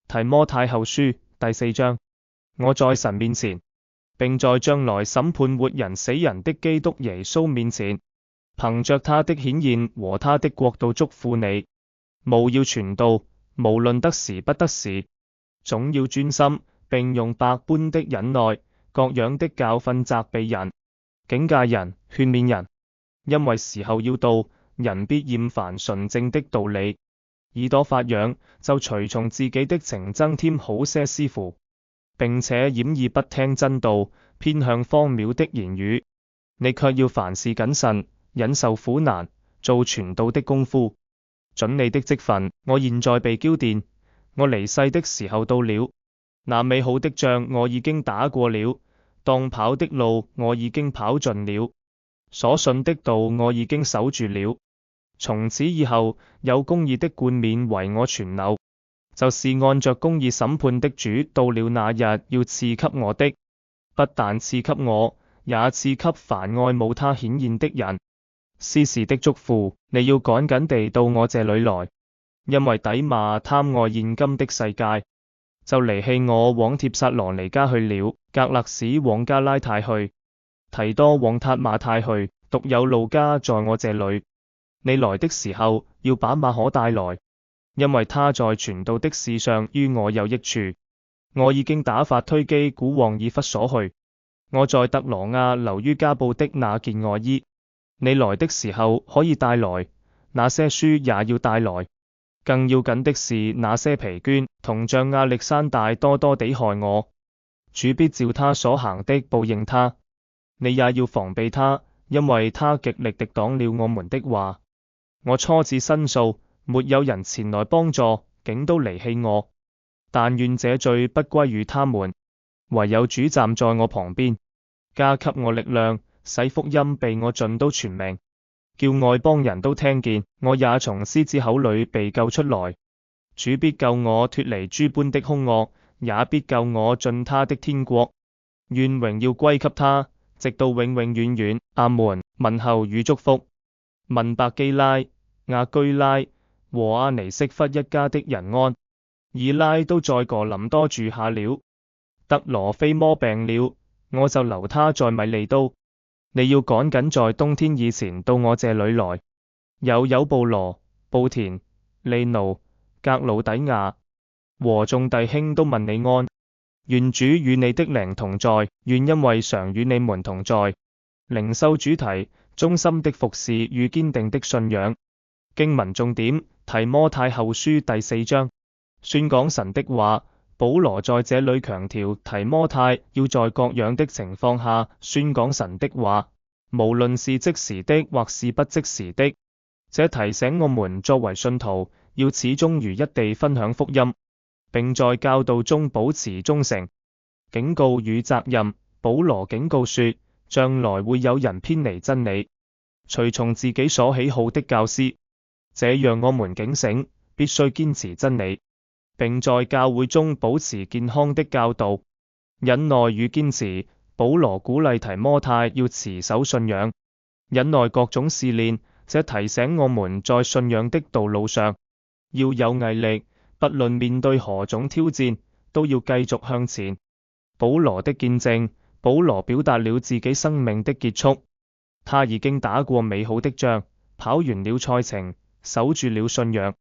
提摩太後書第4章。我在神面前，並在將來審判活人死人的基督耶穌面前，憑着他的顯現和他的國度囑咐你，務要傳道，無論得時不得時，總要專心，並用百般的忍耐，各樣的教訓責備人、警戒人、勸勉人。因為時候要到，人必厭煩純正的道理，耳朵發癢，就隨從自己的情增添好些師傅，並且掩耳不聽真道，偏向荒渺的言語。你卻要凡事謹慎，忍受苦難，做傳道的功夫，準你的職分。我現在被澆奠，我離世的時候到了。那美好的仗我已經打過了，當跑的路我已經跑盡了，所信的道我已經守住了。從此以後，有公義的冠冕為我存留，就是按着公義審判的主到了那日要賜給我的，不但賜給我，也賜給凡愛慕他顯現的人。司事的囑咐，你要趕緊地到我這裡來，因為底馬貪愛現今的世界，就離棄我往帖撒羅尼迦去了。革勒使往加拉太去，提多往塔馬太去，獨有路加在我這裡。你來的時候，要把馬可帶來，因為他在傳道的事上於我有益處。我已經打發推基古往以弗所去。我在特羅亞留於加布的那件外衣，你來的時候可以帶來。那些書也要帶來。更要緊的是那些皮絹，銅匠亞歷山大多多地害我，主必照他所行的報應他。你也要防備他，因為他極力敵擋了我們的話。我初次申訴，沒有人前來幫助，竟都離棄我。但願這罪不歸於他們，唯有主站在我旁邊，加給我力量，使福音被我盡都傳明，叫外邦人都聽見。我也從獅子口裡被救出來。主必救我脫離諸般的兇惡，也必救我進他的天國。願榮耀歸給他，直到永永遠遠。阿門。問候與祝福。問百基拉、亞居拉和阿尼色弗一家的人安。以拉都在哥林多住下了。特羅菲摩病了，我就留他在米利都。你要趕緊在冬天以前到我這裡來。有布羅、布田、利奴、格魯底亞和眾弟兄都問你安。願主與你的靈同在，願因為常與你們同在，靈修主題，忠心的服事與堅定的信仰。經文重點：提摩太後書第4章。宣講神的話，保羅在這裡強調提摩太要在各樣的情況下宣講神的話，無論是即時的或是不即時的。這提醒我們作為信徒要始終如一地分享福音，並在教導中保持忠誠。警告與責任：保羅警告說，將來會有人偏離真理，隨從自己所喜好的教師，這讓我們警醒，必須堅持真理，並在教會中保持健康的教導。忍耐與堅持：保羅鼓勵提摩太要持守信仰，忍耐各種試煉。這提醒我們在信仰的道路上要有毅力，不論面對何種挑戰，都要繼續向前。保羅的見證：保羅表達了自己生命的結束，他已經打過美好的仗，跑完了賽程，守住了信仰。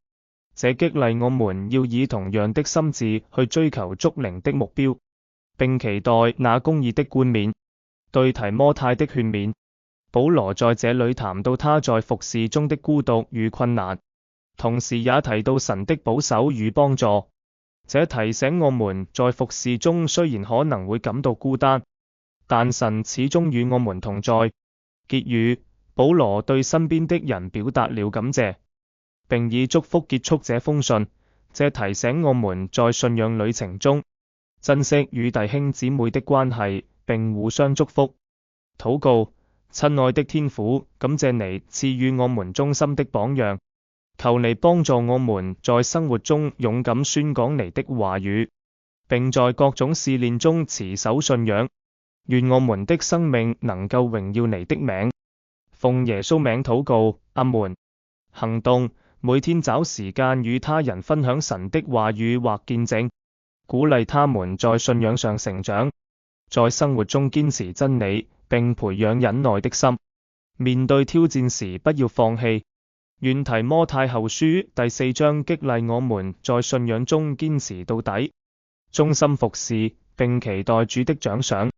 這激勵我們要以同樣的心志去追求屬靈的目標，並期待那公義的冠冕。對提摩太的勸勉：保羅在這裡談到他在服事中的孤獨與困難，同時也提到神的保守與幫助。這提醒我們在服事中雖然可能會感到孤單，但神始終與我們同在。結語：保羅對身邊的人表達了感謝，並以祝福結束這封信。這提醒我們在信仰旅程中珍惜與弟兄姊妹的關係，並互相祝福。禱告：親愛的天父，感謝你賜予我們忠心的榜樣，求你幫助我們在生活中勇敢宣講你的話語，並在各種試煉中持守信仰。願我們的生命能夠榮耀你的名。奉耶穌名禱告，阿門。行動：每天找時間與他人分享神的話語或見證，鼓勵他們在信仰上成長，在生活中堅持真理，並培養忍耐的心。面對挑戰時不要放棄。願提摩太後書第4章激勵我們在信仰中堅持到底，忠心服事，並期待主的獎賞。